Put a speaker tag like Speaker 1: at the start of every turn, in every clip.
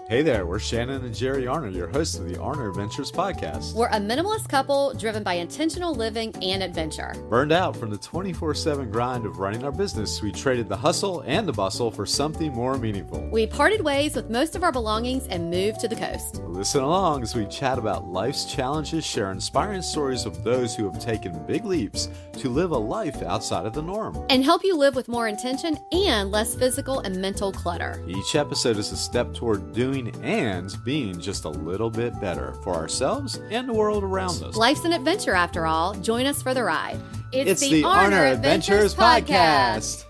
Speaker 1: Hey there, we're Shannon and Jerry Arner, your hosts of the Arner Adventures podcast.
Speaker 2: We're a minimalist couple driven by intentional living and adventure.
Speaker 1: Burned out from the 24/7 grind of running our business, we traded the hustle and the bustle for something more meaningful.
Speaker 2: We parted ways with most of our belongings and moved to the coast.
Speaker 1: Listen along as we chat about life's challenges, share inspiring stories of those who have taken big leaps to live a life outside of the norm,
Speaker 2: and help you live with more intention and less physical and mental clutter.
Speaker 1: Each episode is a step toward doing and being just a little bit better for ourselves and the world around us.
Speaker 2: Life's an adventure after all. Join us for the ride.
Speaker 1: It's the Arner Adventures podcast.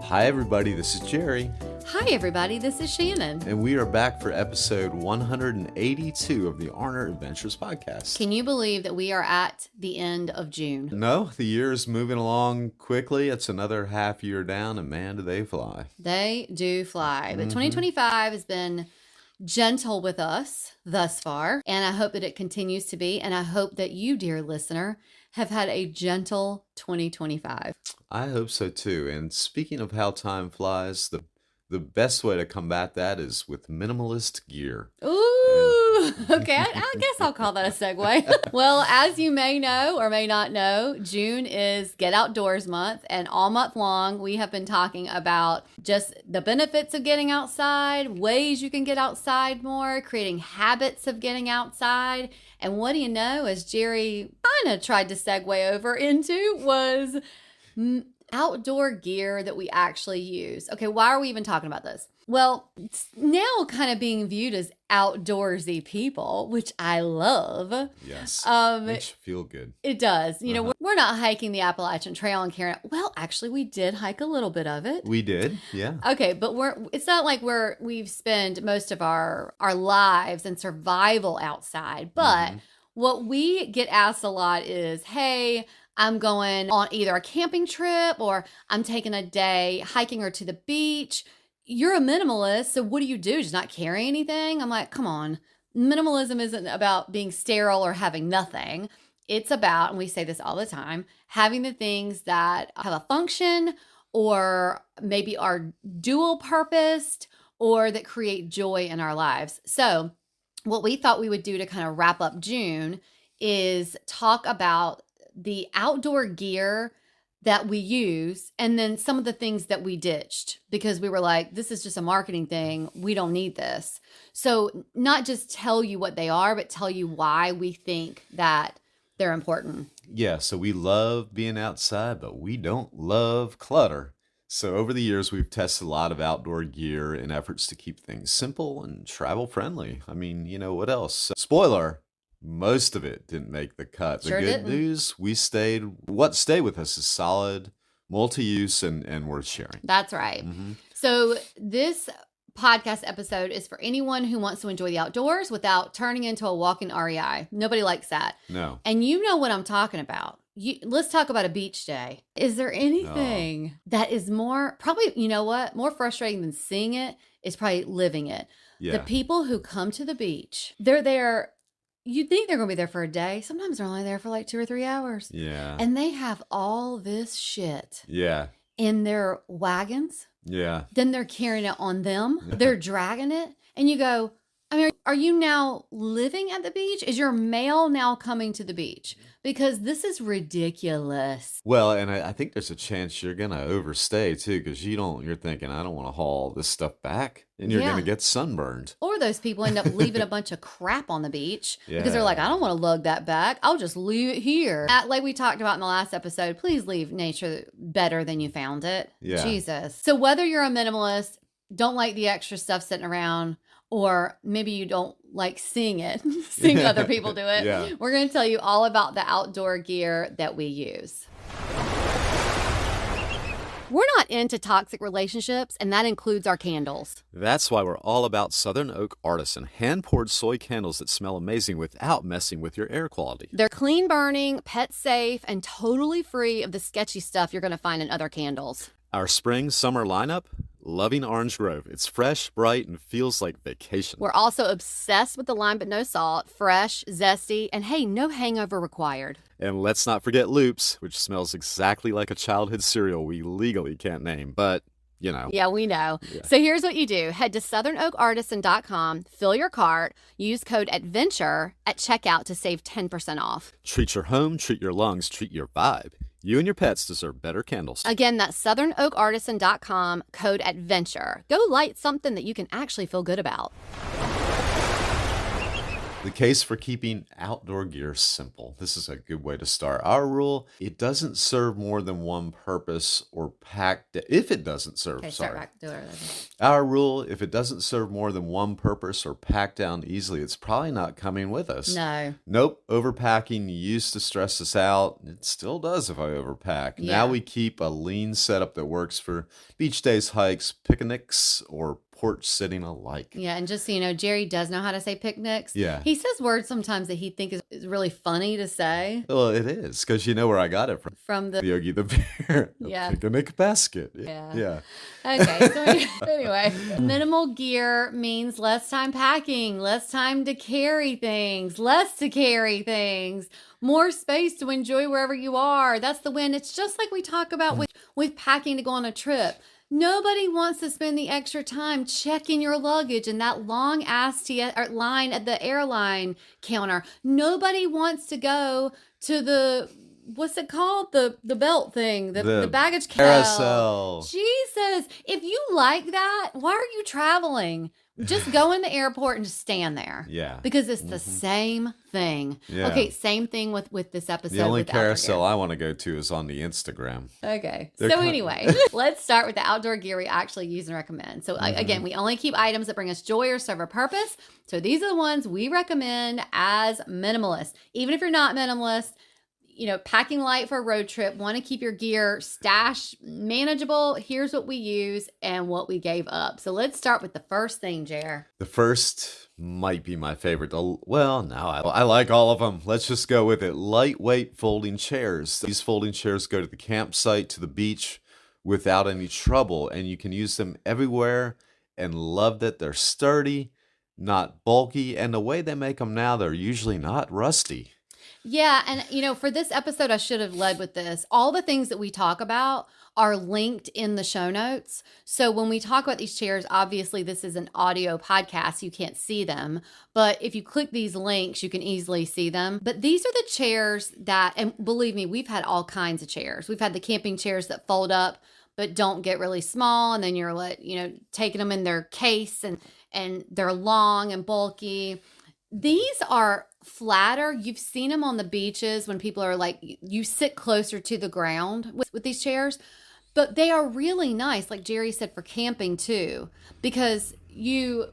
Speaker 1: Hi everybody, this is Jerry.
Speaker 2: Hi everybody, this is Shannon.
Speaker 1: And we are back for episode 182 of the Arner Adventures podcast.
Speaker 2: Can you believe that we are at the end of June?
Speaker 1: No, the year is moving along quickly. It's another half year down, and man, do they fly.
Speaker 2: They do fly. But 2025 has been gentle with us thus far, and I hope that it continues to be. And I hope that you, dear listener, have had a gentle 2025.
Speaker 1: I hope so too. And speaking of how time flies, the best way to combat that is with minimalist gear.
Speaker 2: Ooh, okay. I guess I'll call that a segue. Well, as you may know or may not know, June is Get Outdoors Month, and all month long we have been talking about just the benefits of getting outside, ways you can get outside more, creating habits of getting outside. And what do you know, as Jerry kind of tried to segue over into, was outdoor gear that we actually use. Okay, why are we even talking about this? Well, it's now kind of being viewed as outdoorsy people, which I love.
Speaker 1: Yes, makes you feel good.
Speaker 2: It does. You know, we're not hiking the Appalachian Trail and carrying. Well, actually, we did hike a little bit of it.
Speaker 1: We did, yeah.
Speaker 2: Okay, but it's not like we've spent most of our lives in survival outside. But what we get asked a lot is, hey, I'm going on either a camping trip or I'm taking a day hiking or to the beach. You're a minimalist, so what do? Just not carry anything? I'm like, come on. Minimalism isn't about being sterile or having nothing. It's about, and we say this all the time, having the things that have a function or maybe are dual purposed or that create joy in our lives. So what we thought we would do to kind of wrap up June is talk about the outdoor gear that we use, and then some of the things that we ditched because we were like, this is just a marketing thing. We don't need this. So not just tell you what they are, but tell you why we think that they're important.
Speaker 1: Yeah, so we love being outside, but we don't love clutter. So over the years, we've tested a lot of outdoor gear in efforts to keep things simple and travel friendly. I mean, you know, what else? Spoiler. Most of it didn't make the cut. The good news, what stayed with us is solid, multi-use, and worth sharing.
Speaker 2: That's right. So this podcast episode is for anyone who wants to enjoy the outdoors without turning into a walking REI. Nobody likes that.
Speaker 1: No.
Speaker 2: And you know what I'm talking about. Let's talk about a beach day. Is there anything that is more frustrating than seeing it is probably living it.
Speaker 1: Yeah.
Speaker 2: The people who come to the beach, they're there. You think they're going to be there for a day. Sometimes they're only there for like 2 or 3 hours.
Speaker 1: Yeah.
Speaker 2: And they have all this shit.
Speaker 1: Yeah.
Speaker 2: In their wagons.
Speaker 1: Yeah.
Speaker 2: Then they're carrying it on them. They're dragging it. And you go, I mean, are you now living at the beach? Is your mail now coming to the beach? Because this is ridiculous.
Speaker 1: Well, and I think there's a chance you're going to overstay too, because you're thinking, I don't want to haul this stuff back. And you're going to get sunburned.
Speaker 2: Or those people end up leaving a bunch of crap on the beach because they're like, I don't want to lug that back. I'll just leave it here. Like we talked about in the last episode, please leave nature better than you found it.
Speaker 1: Yeah.
Speaker 2: Jesus. So whether you're a minimalist, don't like the extra stuff sitting around, or maybe you don't like seeing other people do it. We're going to tell you all about the outdoor gear that we use. We're not into toxic relationships, and that includes our candles.
Speaker 1: That's why we're all about Southern Oak Artisan hand-poured soy candles that smell amazing without messing with your air quality.
Speaker 2: They're clean burning, pet safe, and totally free of the sketchy stuff you're going to find in other candles.
Speaker 1: Our spring-summer lineup? Loving Orange Grove. It's fresh, bright, and feels like vacation.
Speaker 2: We're also obsessed with the lime but no salt, fresh, zesty, and hey, no hangover required.
Speaker 1: And let's not forget Loops, which smells exactly like a childhood cereal we legally can't name, but you know.
Speaker 2: Yeah, we know.
Speaker 1: Yeah.
Speaker 2: So here's what you do. Head to southernoakartisan.com, fill your cart, use code ADVENTURE at checkout to save 10% off.
Speaker 1: Treat your home, treat your lungs, treat your vibe. You and your pets deserve better candles.
Speaker 2: Again, that's southernoakartisan.com, code ADVENTURE. Go light something that you can actually feel good about.
Speaker 1: The case for keeping outdoor gear simple. This is a good way to start. Our rule, it doesn't serve more than one purpose or if it doesn't serve,
Speaker 2: Okay,
Speaker 1: sorry.
Speaker 2: start back. Do it.
Speaker 1: Our rule, if it doesn't serve more than one purpose or pack down easily, it's probably not coming with us.
Speaker 2: No.
Speaker 1: Nope, overpacking used to stress us out. It still does if I overpack.
Speaker 2: Yeah.
Speaker 1: Now we keep a lean setup that works for beach days, hikes, picnics, or porch sitting alike.
Speaker 2: Yeah, and just so you know, Jerry does know how to say picnics.
Speaker 1: Yeah.
Speaker 2: He says words sometimes that he thinks is really funny to say.
Speaker 1: Well, it is, because you know where I got it from.
Speaker 2: From the...
Speaker 1: Yogi the Bear.
Speaker 2: Yeah.
Speaker 1: Picnic basket.
Speaker 2: Yeah.
Speaker 1: Yeah.
Speaker 2: Okay, so anyway, minimal gear means less time packing, less time to carry things, more space to enjoy wherever you are. That's the win. It's just like we talk about with packing to go on a trip. Nobody wants to spend the extra time checking your luggage in that long ass line at the airline counter. Nobody wants to go to the, what's it called? The belt thing, the baggage
Speaker 1: carousel.
Speaker 2: Jesus, if you like that, why are you traveling? Just go in the airport and just stand there.
Speaker 1: Yeah.
Speaker 2: Because it's the same thing.
Speaker 1: Yeah.
Speaker 2: Okay, same thing with this episode.
Speaker 1: The only
Speaker 2: with outdoor
Speaker 1: carousel
Speaker 2: gear.
Speaker 1: I want to go to is on the Instagram.
Speaker 2: Okay.
Speaker 1: They're
Speaker 2: So anyway, let's start with the outdoor gear we actually use and recommend. So again, we only keep items that bring us joy or serve a purpose. So these are the ones we recommend as minimalist. Even if you're not minimalist, you know, packing light for a road trip, want to keep your gear stash manageable. Here's what we use and what we gave up. So let's start with the first thing, Jer.
Speaker 1: The first might be my favorite. Well, no, I like all of them. Let's just go with it. Lightweight folding chairs. These folding chairs go to the campsite, to the beach without any trouble, and you can use them everywhere, and love that they're sturdy, not bulky, and the way they make them now, they're usually not rusty.
Speaker 2: Yeah, and you know, for this episode, I should have led with this. All the things that we talk about are linked in the show notes. So when we talk about these chairs, obviously this is an audio podcast. You can't see them. But if you click these links, you can easily see them. But these are the chairs that, and believe me, we've had all kinds of chairs. We've had the camping chairs that fold up but don't get really small. And then you're taking them in their case and they're long and bulky. These are flatter. You've seen them on the beaches when people are like, you sit closer to the ground with these chairs, but they are really nice. Like Jerry said, for camping too, because you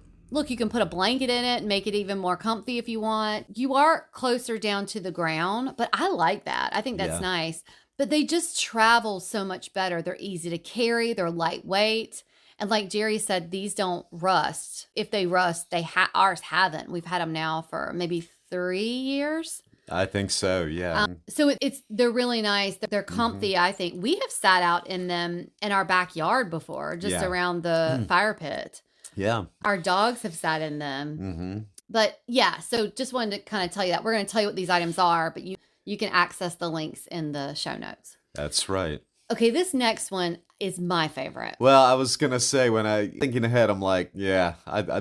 Speaker 2: can put a blanket in it and make it even more comfy if you want. You are closer down to the ground, but I like that. I think that's nice, but they just travel so much better. They're easy to carry. They're lightweight. And like Jerry said, these don't rust. If they rust, ours haven't. We've had them now for maybe 3 years.
Speaker 1: I think so, yeah.
Speaker 2: So they're really nice. They're comfy, I think. We have sat out in them in our backyard before, just around the fire pit.
Speaker 1: Yeah.
Speaker 2: Our dogs have sat in them. But yeah, so just wanted to kind of tell you that. We're going to tell you what these items are, but you can access the links in the show notes.
Speaker 1: That's right.
Speaker 2: Okay, this next one is my favorite.
Speaker 1: Well, I was gonna say, when thinking ahead, I'm like, yeah,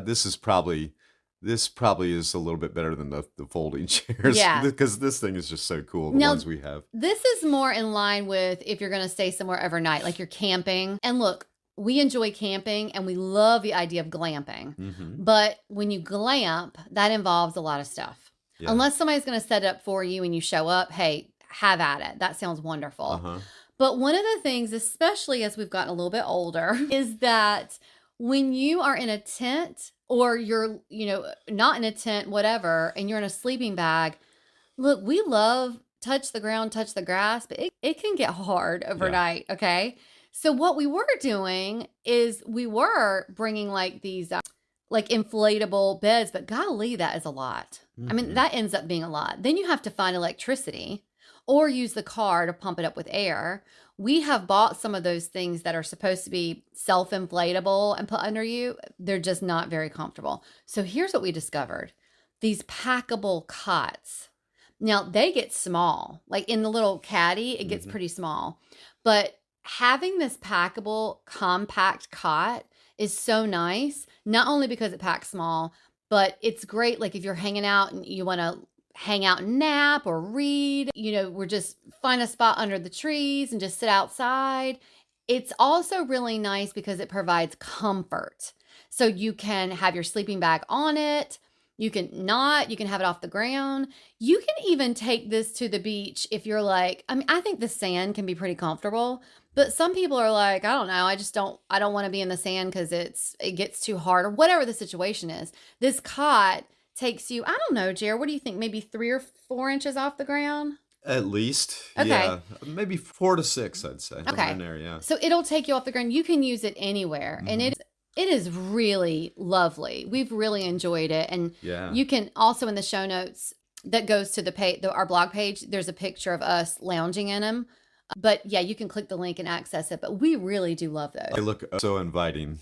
Speaker 1: this probably is a little bit better than the folding chairs.
Speaker 2: Yeah.
Speaker 1: Because this thing is just so cool, the
Speaker 2: Now,
Speaker 1: ones we have.
Speaker 2: This is more in line with if you're going to stay somewhere overnight, like you're camping. And look, we enjoy camping and we love the idea of glamping. But when you glamp, that involves a lot of stuff. Yeah. Unless somebody's going to set it up for you and you show up, hey, have at it. That sounds wonderful. But one of the things, especially as we've gotten a little bit older, is that when you are in a tent or you're, not in a tent, whatever, and you're in a sleeping bag, look, we love touch the ground, touch the grass, but it can get hard overnight, okay? So what we were doing is we were bringing like these like inflatable beds, but golly, that is a lot. I mean, that ends up being a lot. Then you have to find electricity or use the car to pump it up with air. We have bought some of those things that are supposed to be self-inflatable and put under you. They're just not very comfortable. So here's what we discovered. These packable cots. Now, they get small. Like in the little caddy, it gets pretty small. But having this packable, compact cot is so nice, not only because it packs small, but it's great. Like if you're hanging out and you want to hang out and nap or read, we're just find a spot under the trees and just sit outside. It's also really nice because it provides comfort. So you can have your sleeping bag on it. You can have it off the ground. You can even take this to the beach if you're like, I think the sand can be pretty comfortable, but some people are like, I don't know, I don't want to be in the sand because it gets too hard or whatever the situation is. This cot takes you, I don't know, Jer, what do you think? Maybe 3 or 4 inches off the ground?
Speaker 1: At least,
Speaker 2: Okay.
Speaker 1: yeah, maybe 4 to 6, I'd say. Somewhere
Speaker 2: Okay.
Speaker 1: in there, yeah.
Speaker 2: So it'll take you off the ground. You can use it anywhere. And it is really lovely. We've really enjoyed it. And
Speaker 1: Yeah.
Speaker 2: you can also in the show notes that goes to our blog page, there's a picture of us lounging in them. But yeah, you can click the link and access it. But we really do love those.
Speaker 1: They look so inviting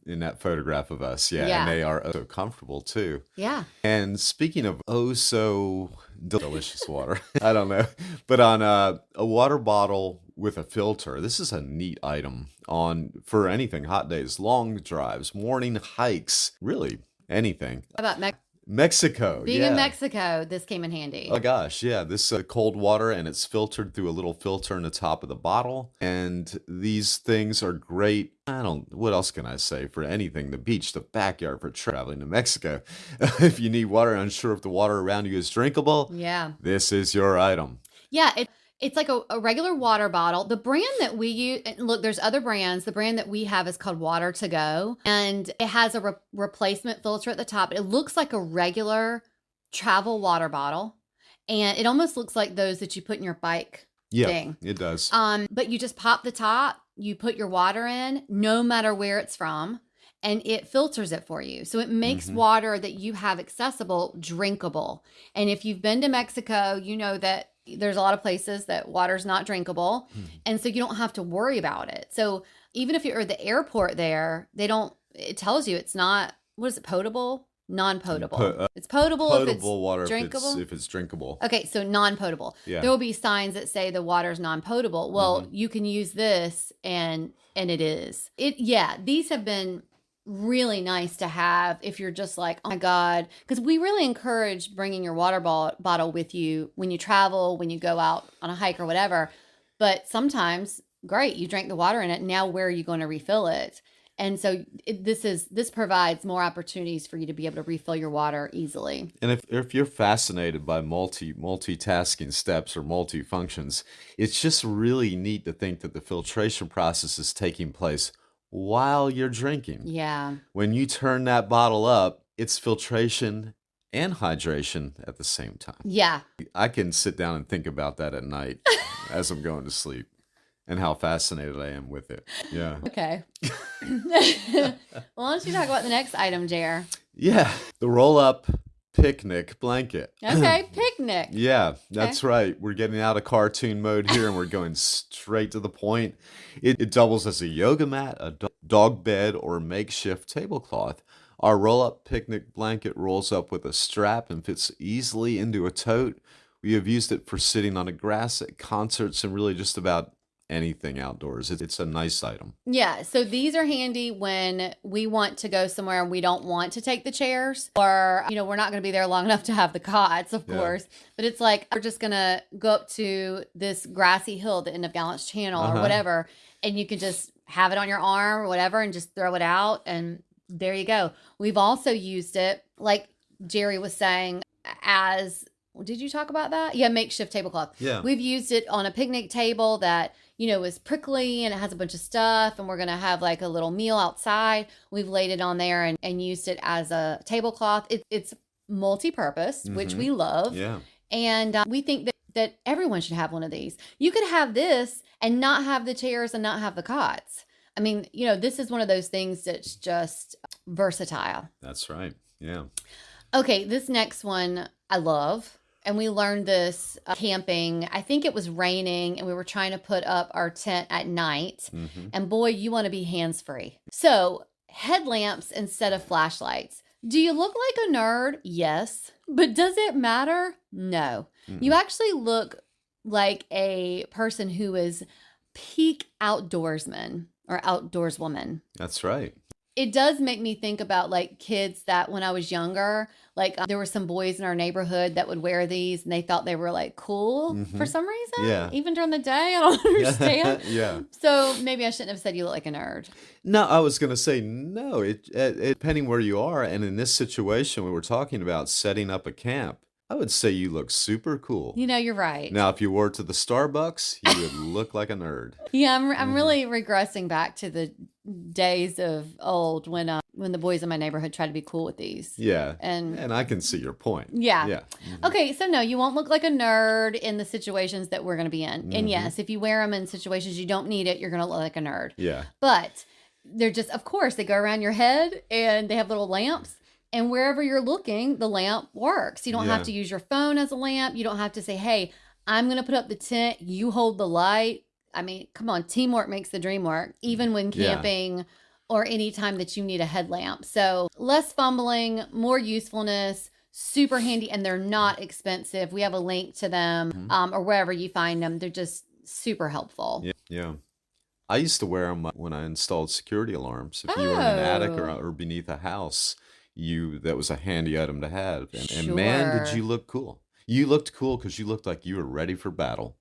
Speaker 1: in that photograph of us. Yeah,
Speaker 2: Yeah.
Speaker 1: and they are so comfortable too.
Speaker 2: Yeah.
Speaker 1: And speaking of so delicious water, I don't know, but on a water bottle with a filter, this is a neat item for anything, hot days, long drives, morning hikes, really anything.
Speaker 2: How about
Speaker 1: Mexico.
Speaker 2: being
Speaker 1: yeah.
Speaker 2: in Mexico, this came in handy.
Speaker 1: Oh my gosh, yeah. This cold water, and it's filtered through a little filter in the top of the bottle. And these things are great. What else can I say? For anything, the beach, the backyard, for traveling to Mexico. If you need water, unsure if the water around you is drinkable,
Speaker 2: Yeah.
Speaker 1: this is your item.
Speaker 2: Yeah, it's like a regular water bottle. The brand that we use, and look, there's other brands. The brand that we have is called Water to Go, and it has a replacement filter at the top. It looks like a regular travel water bottle, and it almost looks like those that you put in your bike thing.
Speaker 1: It does.
Speaker 2: But you just pop the top, you put your water in, no matter where it's from, and it filters it for you. So it makes water that you have accessible drinkable. And if you've been to Mexico, you know that there's a lot of places that water's not drinkable. And so you don't have to worry about it. So even if you're at the airport there, it tells you it's not, what is it, potable? Non-potable. It's potable if it's
Speaker 1: water
Speaker 2: drinkable.
Speaker 1: if it's drinkable.
Speaker 2: Okay, so non-potable.
Speaker 1: Yeah.
Speaker 2: There will be signs that say the water's non-potable. Well, you can use this and it is. These have been really nice to have if you're just like, oh my God, because we really encourage bringing your water bottle with you when you travel, when you go out on a hike or whatever. But sometimes, great, you drank the water in it. Now where are you going to refill it? And so this provides more opportunities for you to be able to refill your water easily.
Speaker 1: And if you're fascinated by multitasking steps or multifunctions, it's just really neat to think that the filtration process is taking place while you're drinking.
Speaker 2: Yeah.
Speaker 1: When you turn that bottle up, it's filtration and hydration at the same time.
Speaker 2: Yeah.
Speaker 1: I can sit down and think about that at night as I'm going to sleep, and how fascinated I am with it. Yeah.
Speaker 2: Okay. Well, why don't you talk about the next item, Jer?
Speaker 1: Yeah. The roll-up picnic blanket.
Speaker 2: Okay, picnic.
Speaker 1: Yeah, that's right. We're getting out of cartoon mode here and we're going straight to the point. It doubles as a yoga mat, a dog bed, or makeshift tablecloth. Our roll-up picnic blanket rolls up with a strap and fits easily into a tote. We have used it for sitting on the grass at concerts and really just about anything outdoors. It's a nice item.
Speaker 2: Yeah, so these are handy when we want to go somewhere and we don't want to take the chairs, or we're not going to be there long enough to have the cots, of course. But it's like we're just going to go up to this grassy hill at the end of Gallant's Channel or whatever, and you can just have it on your arm or whatever and just throw it out, and there you go. We've also used it, like Jerry was saying, as, did you talk about that? Yeah, makeshift tablecloth.
Speaker 1: Yeah.
Speaker 2: We've used it on a picnic table that is prickly and it has a bunch of stuff, and we're going to have like a little meal outside. We've laid it on there and used it as a tablecloth. It's multi-purpose, which we love.
Speaker 1: Yeah.
Speaker 2: And we think that everyone should have one of these. You could have this and not have the chairs and not have the cots. I mean, this is one of those things that's just versatile.
Speaker 1: That's right. Yeah.
Speaker 2: Okay, this next one I love. And we learned this camping. I think it was raining and we were trying to put up our tent at night. And boy, you want to be hands-free. So headlamps instead of flashlights. Do you look like a nerd? Yes. But does it matter? No. You actually look like a person who is peak outdoorsman or outdoorswoman.
Speaker 1: That's right.
Speaker 2: It does make me think about like kids that when I was younger, like there were some boys in our neighborhood that would wear these and they thought they were like cool for some reason.
Speaker 1: Yeah.
Speaker 2: Even during the day. I don't understand.
Speaker 1: Yeah.
Speaker 2: So maybe I shouldn't have said you look like a nerd.
Speaker 1: No, I was going to say no. It depending where you are, and in this situation, we were talking about setting up a camp. I would say you look super cool.
Speaker 2: You know, you're right.
Speaker 1: Now, if you wore it to the Starbucks, you would look like a nerd.
Speaker 2: Yeah, I'm really regressing back to the days of old when the boys in my neighborhood tried to be cool with these.
Speaker 1: Yeah,
Speaker 2: And
Speaker 1: I can see your point.
Speaker 2: yeah.
Speaker 1: Yeah.
Speaker 2: Okay, so no, you won't look like a nerd in the situations that we're going to be in. And yes, if you wear them in situations you don't need it, you're going to look like a nerd.
Speaker 1: Yeah.
Speaker 2: But they're just, of course, they go around your head and they have little lamps. And wherever you're looking, the lamp works. You don't have to use your phone as a lamp. You don't have to say, hey, I'm going to put up the tent. You hold the light. I mean, come on. Teamwork makes the dream work, even when camping or any time that you need a headlamp. So less fumbling, more usefulness, super handy, and they're not expensive. We have a link to them or wherever you find them. They're just super helpful.
Speaker 1: Yeah. I used to wear them when I installed security alarms. If you were in an attic or beneath a house, that was a handy item to have. And man, did you look cool. You looked cool because you looked like you were ready for battle.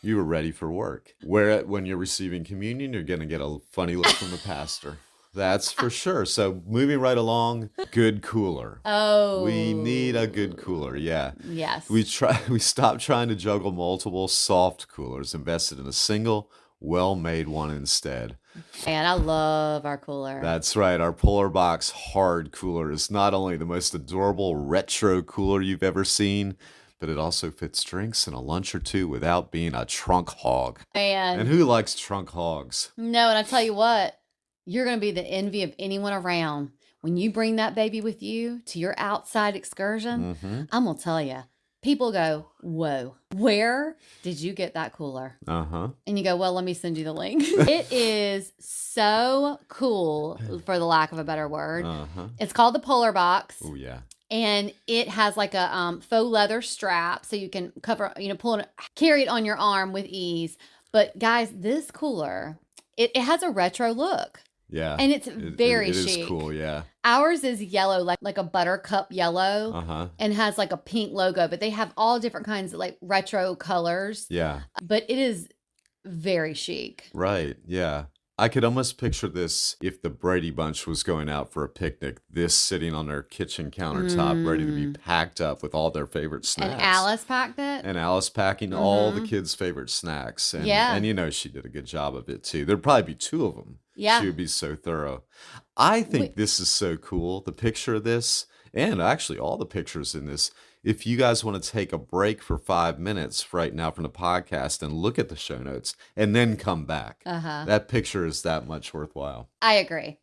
Speaker 1: You were ready for work. When you're receiving communion, you're going to get a funny look from the pastor. That's for sure. So moving right along, good cooler.
Speaker 2: Oh.
Speaker 1: We need a good cooler, yeah.
Speaker 2: Yes.
Speaker 1: We stopped trying to juggle multiple soft coolers, invested in a single, well-made one instead.
Speaker 2: And I love our cooler.
Speaker 1: That's right. Our Polar Box hard cooler is not only the most adorable retro cooler you've ever seen, but it also fits drinks and a lunch or two without being a trunk hog. And who likes trunk hogs?
Speaker 2: No, and I tell you what, you're going to be the envy of anyone around. When you bring that baby with you to your outside excursion, I'm going to tell you, people go, whoa, where did you get that cooler? And you go, well, let me send you the link. It is so cool, for the lack of a better word. It's called the Polar Box.
Speaker 1: Oh, yeah.
Speaker 2: And it has like a faux leather strap so you can carry it on your arm with ease. But guys, this cooler, it has a retro look.
Speaker 1: Yeah.
Speaker 2: And it's very chic.
Speaker 1: It is cool, yeah.
Speaker 2: Ours is yellow, like a buttercup yellow, and has like a pink logo, but they have all different kinds of like retro colors.
Speaker 1: Yeah.
Speaker 2: But it is very chic.
Speaker 1: Right, yeah. I could almost picture this if the Brady Bunch was going out for a picnic, this sitting on their kitchen countertop, ready to be packed up with all their favorite snacks.
Speaker 2: And Alice packed it.
Speaker 1: And Alice packing all the kids' favorite snacks. And you know she did a good job of it too. There'd probably be two of them.
Speaker 2: Yeah.
Speaker 1: She would be so thorough. I think this is so cool, the picture of this, and actually all the pictures in this. If you guys want to take a break for 5 minutes right now from the podcast and look at the show notes and then come back, that picture is that much worthwhile.
Speaker 2: I agree.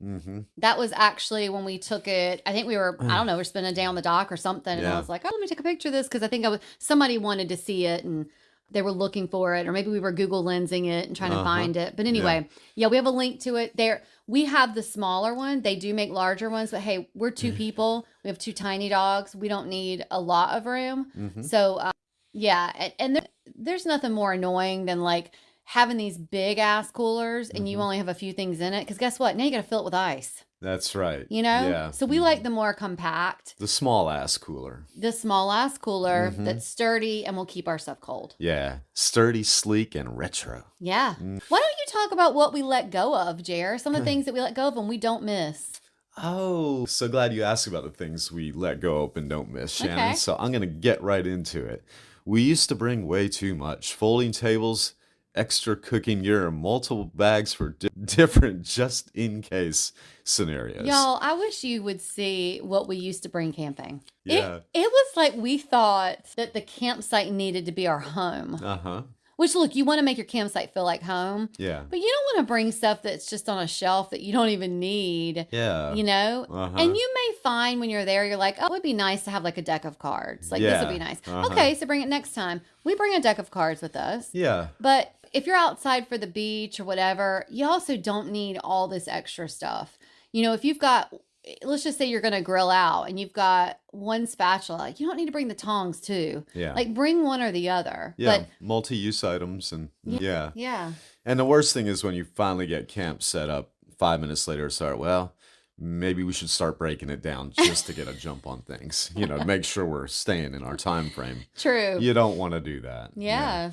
Speaker 2: That was actually when we took it. I think we were, I don't know, we're spending a day on the dock or something. And I was like, oh, let me take a picture of this because I think somebody wanted to see it and they were looking for it, or maybe we were Google lensing it and trying to find it. But anyway, we have a link to it there. We have the smaller one. They do make larger ones, but hey, we're two people. We have two tiny dogs. We don't need a lot of room. So and there's nothing more annoying than like having these big ass coolers and you only have a few things in it. Because guess what? Now you got to fill it with ice.
Speaker 1: That's right.
Speaker 2: You know?
Speaker 1: Yeah.
Speaker 2: So we like the more compact.
Speaker 1: The small ass cooler.
Speaker 2: The small ass cooler that's sturdy and will keep our stuff cold.
Speaker 1: Yeah. Sturdy, sleek, and retro.
Speaker 2: Yeah. Why don't you talk about what we let go of, Jer? Some of the things that we let go of and we don't miss.
Speaker 1: Oh, so glad you asked about the things we let go of and don't miss, Shannon.
Speaker 2: Okay.
Speaker 1: So I'm going to get right into it. We used to bring way too much. Folding tables, extra cooking gear, and multiple bags for different just-in-case scenarios.
Speaker 2: Y'all, I wish you would see what we used to bring camping.
Speaker 1: Yeah.
Speaker 2: It was like we thought that the campsite needed to be our home. Which, look, you want to make your campsite feel like home.
Speaker 1: Yeah.
Speaker 2: But you don't want to bring stuff that's just on a shelf that you don't even need.
Speaker 1: Yeah.
Speaker 2: You know? And you may find when you're there, you're like, oh, it would be nice to have like a deck of cards. Like, this would be nice. Okay, so bring it next time. We bring a deck of cards with us.
Speaker 1: Yeah.
Speaker 2: But if you're outside for the beach or whatever, you also don't need all this extra stuff. You know, if you've got let's just say you're going to grill out and you've got one spatula. You don't need to bring the tongs too.
Speaker 1: Yeah.
Speaker 2: Like bring one or the other.
Speaker 1: Yeah,
Speaker 2: But
Speaker 1: multi-use items and yeah.
Speaker 2: yeah.
Speaker 1: And the worst thing is when you finally get camp set up, 5 minutes later start, well, maybe we should start breaking it down just to get a jump on things, to make sure we're staying in our time frame.
Speaker 2: True.
Speaker 1: You don't want to do that.
Speaker 2: Yeah.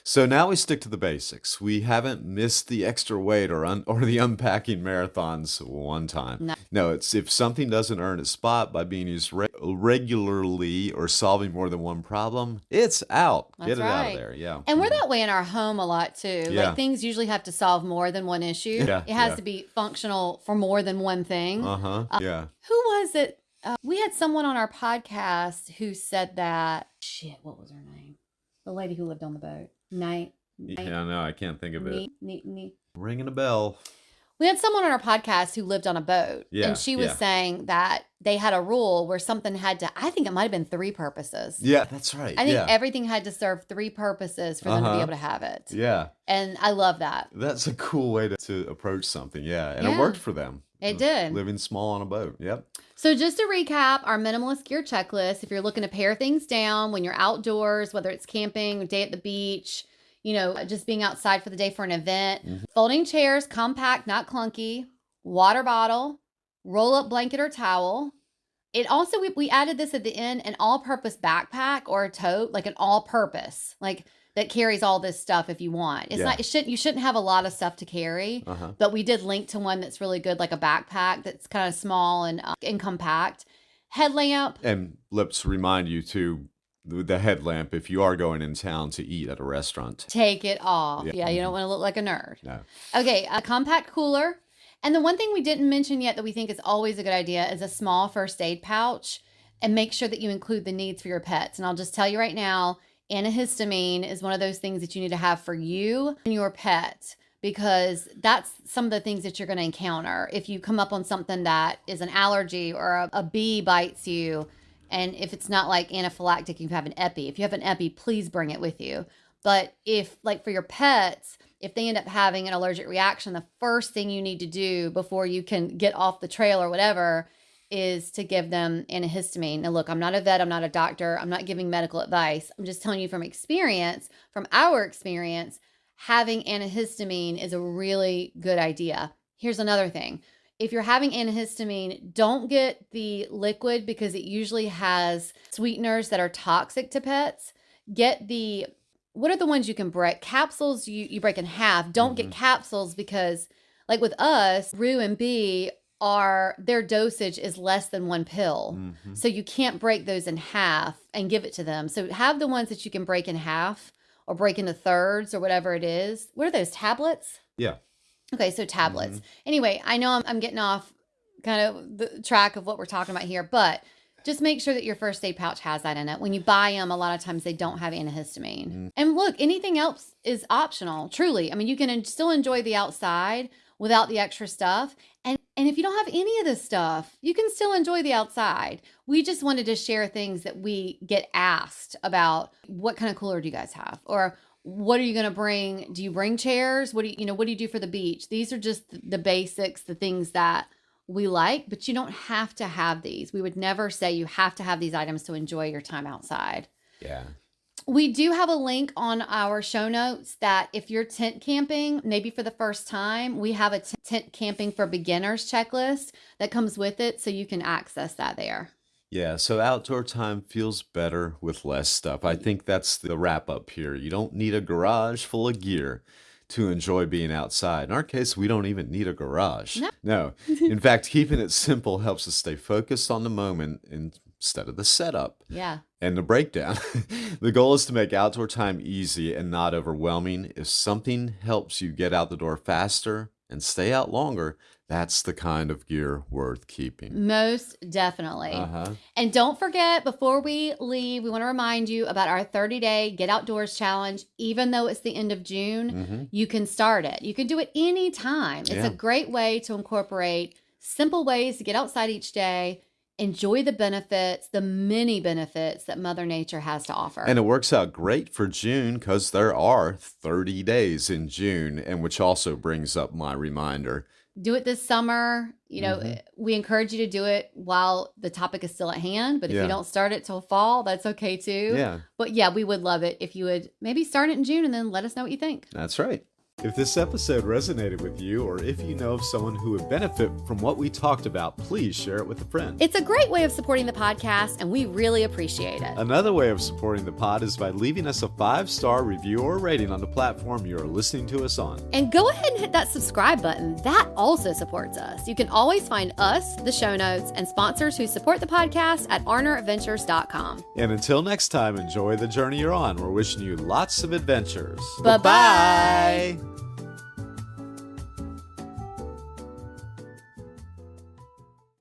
Speaker 1: So now we stick to the basics. We haven't missed the extra weight or the unpacking marathons one time. No, it's if something doesn't earn its spot by being used regularly or solving more than one problem, it's out.
Speaker 2: That's
Speaker 1: Get it out
Speaker 2: right.
Speaker 1: of there. Yeah.
Speaker 2: And we're that way in our home a lot too.
Speaker 1: Yeah.
Speaker 2: Like things usually have to solve more than one issue.
Speaker 1: Yeah,
Speaker 2: It has
Speaker 1: yeah.
Speaker 2: to be functional for more than one thing.
Speaker 1: Yeah.
Speaker 2: Who was it? We had someone on our podcast who said that. Shit, what was her name? The lady who lived on the boat.
Speaker 1: Yeah, no, I can't think of it.
Speaker 2: Ne-
Speaker 1: Ringing a bell.
Speaker 2: We had someone on our podcast who lived on a boat.
Speaker 1: Yeah,
Speaker 2: And she was
Speaker 1: yeah.
Speaker 2: saying that they had a rule where something had to, I think it might have been 3 purposes.
Speaker 1: Yeah, that's right.
Speaker 2: I think
Speaker 1: yeah.
Speaker 2: everything had to serve 3 purposes for them to be
Speaker 1: Uh-huh.
Speaker 2: able to have it.
Speaker 1: Yeah.
Speaker 2: And I love that.
Speaker 1: That's a cool way to approach something. Yeah. And
Speaker 2: Yeah.
Speaker 1: it worked for them.
Speaker 2: It did.
Speaker 1: Living small on a boat. Yep.
Speaker 2: So just to recap our minimalist gear checklist, if you're looking to pare things down when you're outdoors, whether it's camping, day at the beach, just being outside for the day for an event, folding chairs, compact, not clunky, water bottle, roll up blanket or towel. It also, we added this at the end, an all-purpose backpack or a tote, like an all-purpose, like that carries all this stuff if you want. It's
Speaker 1: Yeah.
Speaker 2: not, you shouldn't have a lot of stuff to carry, but we did link to one that's really good, like a backpack that's kind of small and compact. Headlamp.
Speaker 1: And let's remind you too, the headlamp, if you are going in town to eat at a restaurant.
Speaker 2: Take it off.
Speaker 1: Yeah.
Speaker 2: Yeah, you don't want to look like a nerd.
Speaker 1: No.
Speaker 2: Okay, a compact cooler. And the one thing we didn't mention yet that we think is always a good idea is a small first aid pouch, and make sure that you include the needs for your pets. And I'll just tell you right now, antihistamine is one of those things that you need to have for you and your pet, because that's some of the things that you're going to encounter. If you come up on something that is an allergy or a bee bites you, and if it's not like anaphylactic, you have an epi. If you have an epi, please bring it with you. But if, like for your pets, if they end up having an allergic reaction, the first thing you need to do before you can get off the trail or whatever is to give them antihistamine. Now, look, I'm not a vet. I'm not a doctor. I'm not giving medical advice. I'm just telling you from experience, from our experience, having antihistamine is a really good idea. Here's another thing. If you're having antihistamine, don't get the liquid because it usually has sweeteners that are toxic to pets. Get what are the ones you can break? Capsules you break in half. Don't get capsules because, like with us, Rue and Bee, their dosage is less than 1 pill. So you can't break those in half and give it to them. So have the ones that you can break in half or break into thirds or whatever it is. What are those, tablets?
Speaker 1: Yeah.
Speaker 2: Okay, so tablets. Anyway, I know I'm getting off kind of the track of what we're talking about here, but just make sure that your first aid pouch has that in it. When you buy them, a lot of times they don't have antihistamine. And look, anything else is optional, truly. I mean, you can still enjoy the outside without the extra stuff. And if you don't have any of this stuff, you can still enjoy the outside. We just wanted to share things that we get asked about. What kind of cooler do you guys have? Or what are you going to bring? Do you bring chairs? What do you do for the beach? These are just the basics, the things that we like, but you don't have to have these. We would never say you have to have these items to enjoy your time outside.
Speaker 1: Yeah.
Speaker 2: We do have a link on our show notes that if you're tent camping, maybe for the first time, we have a tent camping for beginners checklist that comes with it, so you can access that there.
Speaker 1: Yeah, so outdoor time feels better with less stuff. I think that's the wrap up here. You don't need a garage full of gear to enjoy being outside. In our case, we don't even need a garage. No. In fact, keeping it simple helps us stay focused on the moment instead of the setup.
Speaker 2: Yeah.
Speaker 1: And the breakdown. The goal is to make outdoor time easy and not overwhelming. If something helps you get out the door faster and stay out longer, that's the kind of gear worth keeping.
Speaker 2: Most definitely. And don't forget, before we leave, we want to remind you about our 30-day Get Outdoors Challenge. Even though it's the end of June, you can start it. You can do it anytime. It's a great way to incorporate simple ways to get outside each day, enjoy the benefits, the many benefits that Mother Nature has to offer.
Speaker 1: And it works out great for June because there are 30 days in June, and which also brings up my reminder.
Speaker 2: do it this summer. We encourage you to do it while the topic is still at hand. But if you don't start it till fall, that's okay too.
Speaker 1: Yeah.
Speaker 2: But yeah, we would love it if you would maybe start it in June and then let us know what you think.
Speaker 1: That's right. If this episode resonated with you, or if you know of someone who would benefit from what we talked about, please share it with a friend.
Speaker 2: It's a great way of supporting the podcast, and we really appreciate it.
Speaker 1: Another way of supporting the pod is by leaving us a 5-star review or rating on the platform you are listening to us on.
Speaker 2: And go ahead and hit that subscribe button. That also supports us. You can always find us, the show notes, and sponsors who support the podcast at arneradventures.com.
Speaker 1: And until next time, enjoy the journey you're on. We're wishing you lots of adventures.
Speaker 2: Bye-bye.